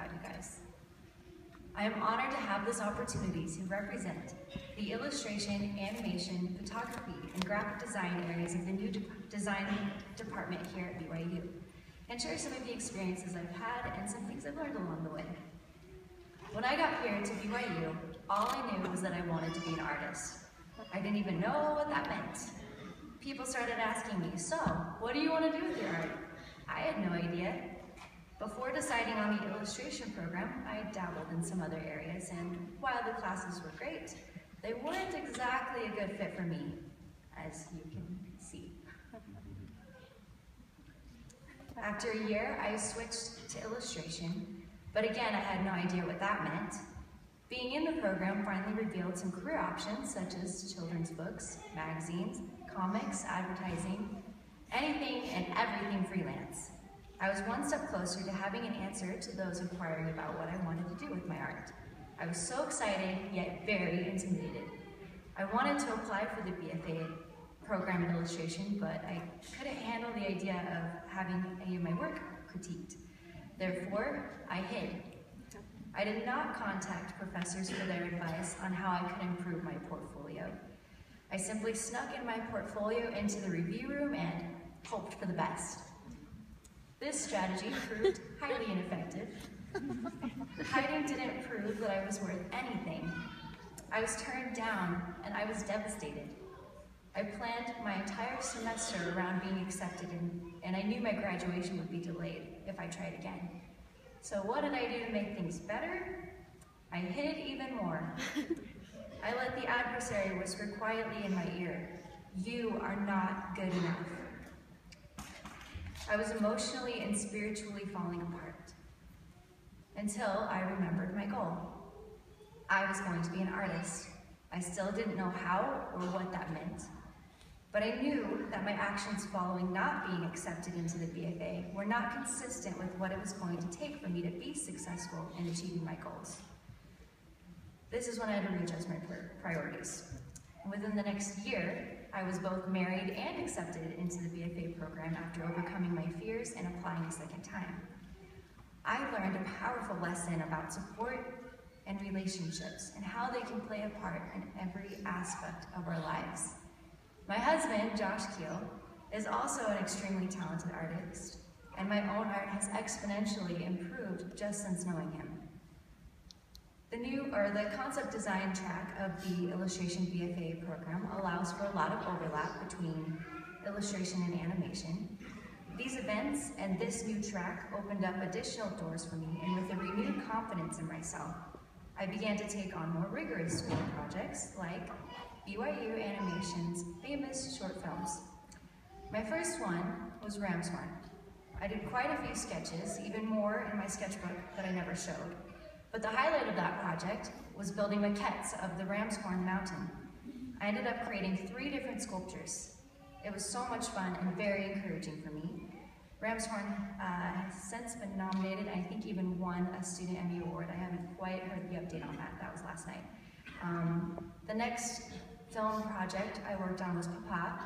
without you guys. I am honored to have this opportunity to represent the illustration, animation, photography, and graphic design areas of the new design department here at BYU, and share some of the experiences I've had and some things I've learned along the way. When I got here to BYU, all I knew was that I wanted to be an artist. I didn't even know what that meant. People started asking me, so, what do you want to do with your art? I had no idea. Before deciding on the illustration program, I dabbled in some other areas, and while the classes were great, they weren't exactly a good fit for me, as you can see. After a year, I switched to illustration, but again, I had no idea what that meant. Being in the program finally revealed some career options, such as children's books, magazines, comics, advertising, anything and everything freelance. I was one step closer to having an answer to those inquiring about what I wanted to do with my art. I was so excited, yet very intimidated. I wanted to apply for the BFA program in illustration, but I couldn't handle the idea of having any of my work critiqued. Therefore, I hid. I did not contact professors for their advice on how I could improve my portfolio. I simply snuck in my portfolio into the review room and hoped for the best. This strategy proved highly ineffective. Hiding didn't prove that I was worth anything. I was turned down and I was devastated. I planned my entire semester around being accepted and I knew my graduation would be delayed if I tried again. So what did I do to make things better? I hid even more. I let the adversary whisper quietly in my ear, "You are not good enough." I was emotionally and spiritually falling apart until I remembered my goal. I was going to be an artist. I still didn't know how or what that meant, but I knew that my actions following not being accepted into the BFA were not consistent with what it was going to take for me to be successful in achieving my goals. This is when I had to readjust my priorities. Within the next year, I was both married and accepted into the BFA program after overcoming my fears and applying a second time. I learned a powerful lesson about support and relationships and how they can play a part in every aspect of our lives. My husband, Josh Keel, is also an extremely talented artist, and my own art has exponentially improved just since knowing him. The concept design track of the illustration BFA program allows for a lot of overlap between illustration and animation. These events and this new track opened up additional doors for me, and with a renewed confidence in myself, I began to take on more rigorous school projects like BYU Animation's famous short films. My first one was Ramshorn. I did quite a few sketches, even more in my sketchbook that I never showed. But the highlight of that project was building maquettes of the Ramshorn Mountain. I ended up creating 3 different sculptures. It was so much fun and very encouraging for me. Ramshorn has since been nominated, and I think even won a Student Emmy Award. I haven't quite heard the update on that. That was last night. The next film project I worked on was Papa.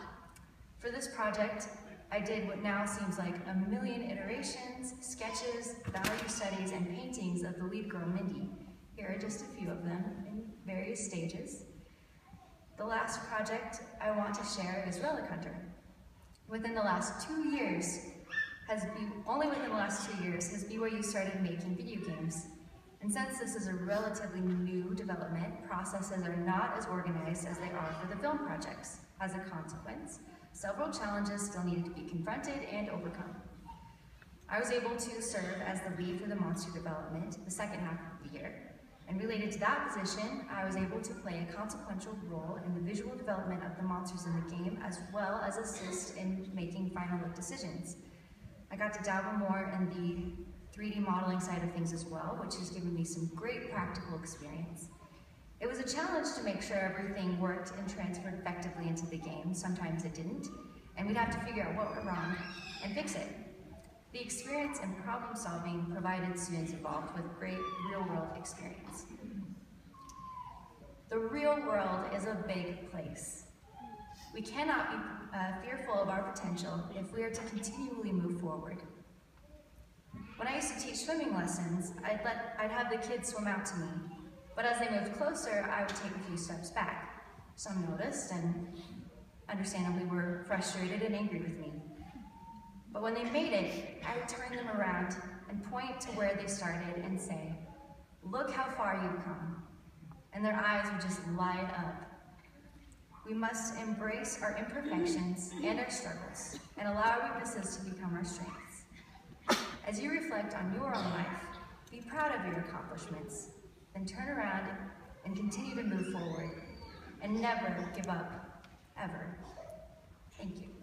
For this project, I did what now seems like a million iterations, sketches, value studies, and paintings of the lead girl, Mindy. Here are just a few of them in various stages. The last project I want to share is Relic Hunter. Within the last 2 years, only within the last 2 years, has BYU started making video games. And since this is a relatively new development, processes are not as organized as they are for the film projects. As a consequence, several challenges still needed to be confronted and overcome. I was able to serve as the lead for the monster development the second half of the year. And related to that position, I was able to play a consequential role in the visual development of the monsters in the game, as well as assist in making final look decisions. I got to dabble more in the 3D modeling side of things as well, which has given me some great practical experience. It was a challenge to make sure everything worked and transferred effectively into the game. Sometimes it didn't, and we'd have to figure out what went wrong and fix it. The experience and problem solving provided students involved with great real-world experience. The real world is a big place. We cannot be fearful of our potential if we are to continually move forward. When I used to teach swimming lessons, I'd have the kids swim out to me, but as they moved closer, I would take a few steps back. Some noticed and understandably were frustrated and angry with me. But when they made it, I would turn them around and point to where they started and say, "Look how far you've come." And their eyes would just light up. We must embrace our imperfections and our struggles and allow our weaknesses to become our strengths. As you reflect on your own life, be proud of your accomplishments, then turn around and continue to move forward and never give up, ever. Thank you.